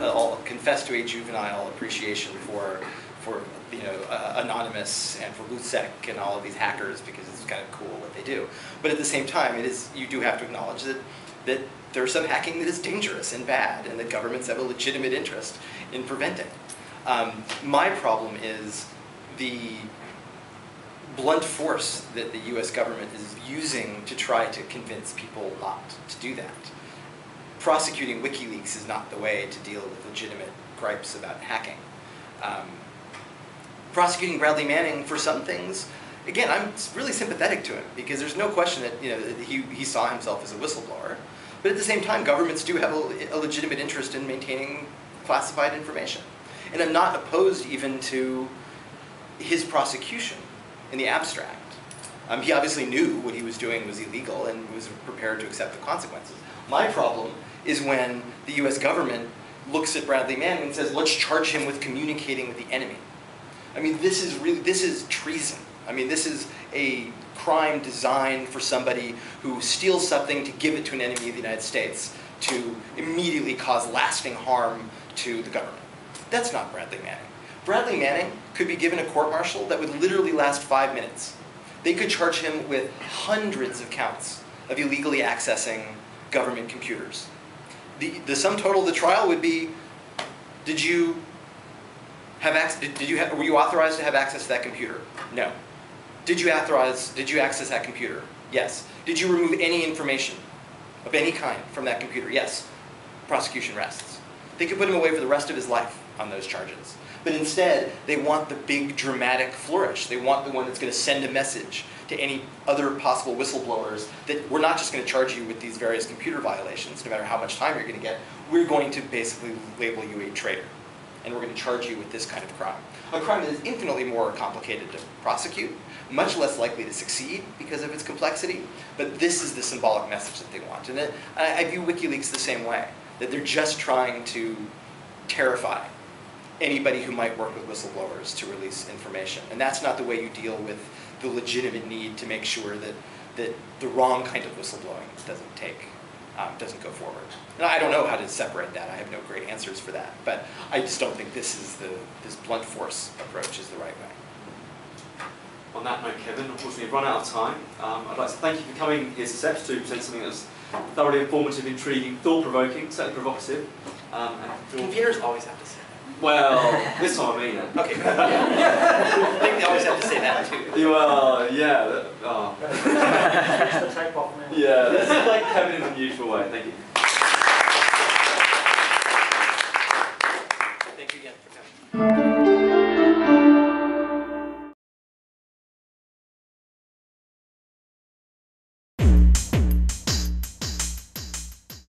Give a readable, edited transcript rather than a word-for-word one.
I'll confess to a juvenile appreciation for Anonymous and for Bluesec and all of these hackers, because it's kind of cool what they do. But at the same time, you do have to acknowledge that there's some hacking that is dangerous and bad, and that governments have a legitimate interest in preventing. My problem is the blunt force that the US government is using to try to convince people not to do that. Prosecuting WikiLeaks is not the way to deal with legitimate gripes about hacking. Prosecuting Bradley Manning for some things, again, I'm really sympathetic to him, because there's no question that he saw himself as a whistleblower. But at the same time, governments do have a legitimate interest in maintaining classified information. And I'm not opposed even to his prosecution in the abstract. He obviously knew what he was doing was illegal and was prepared to accept the consequences. My problem is when the US government looks at Bradley Manning and says, let's charge him with communicating with the enemy. I mean, this is treason. I mean, this is a crime designed for somebody who steals something to give it to an enemy of the United States to immediately cause lasting harm to the government. That's not Bradley Manning. Bradley Manning could be given a court-martial that would literally last 5 minutes. They could charge him with hundreds of counts of illegally accessing government computers. The sum total of the trial would be, were you authorized to have access to that computer? No. Did you access that computer? Yes. Did you remove any information of any kind from that computer? Yes. Prosecution rests. They could put him away for the rest of his life on those charges. But instead, they want the big dramatic flourish. They want the one that's going to send a message to any other possible whistleblowers that we're not just going to charge you with these various computer violations, no matter how much time you're going to get. We're going to basically label you a traitor. And we're going to charge you with this kind of crime. A crime that is infinitely more complicated to prosecute, much less likely to succeed because of its complexity. But this is the symbolic message that they want. And I view WikiLeaks the same way, that they're just trying to terrify anybody who might work with whistleblowers to release information. And that's not the way you deal with the legitimate need to make sure that the wrong kind of whistleblowing doesn't go forward. And I don't know how to separate that. I have no great answers for that. But I just don't think this blunt force approach is the right way. On that note, Kevin, unfortunately we've run out of time. I'd like to thank you for coming here to SEPS to present something that was thoroughly informative, intriguing, thought-provoking, certainly provocative. Computers always have to say that. Well, this time I mean it. Okay, good. Yeah. I think they always have to say that too. Well, yeah. Yeah, this is like Kevin in an unusual way. Thank you.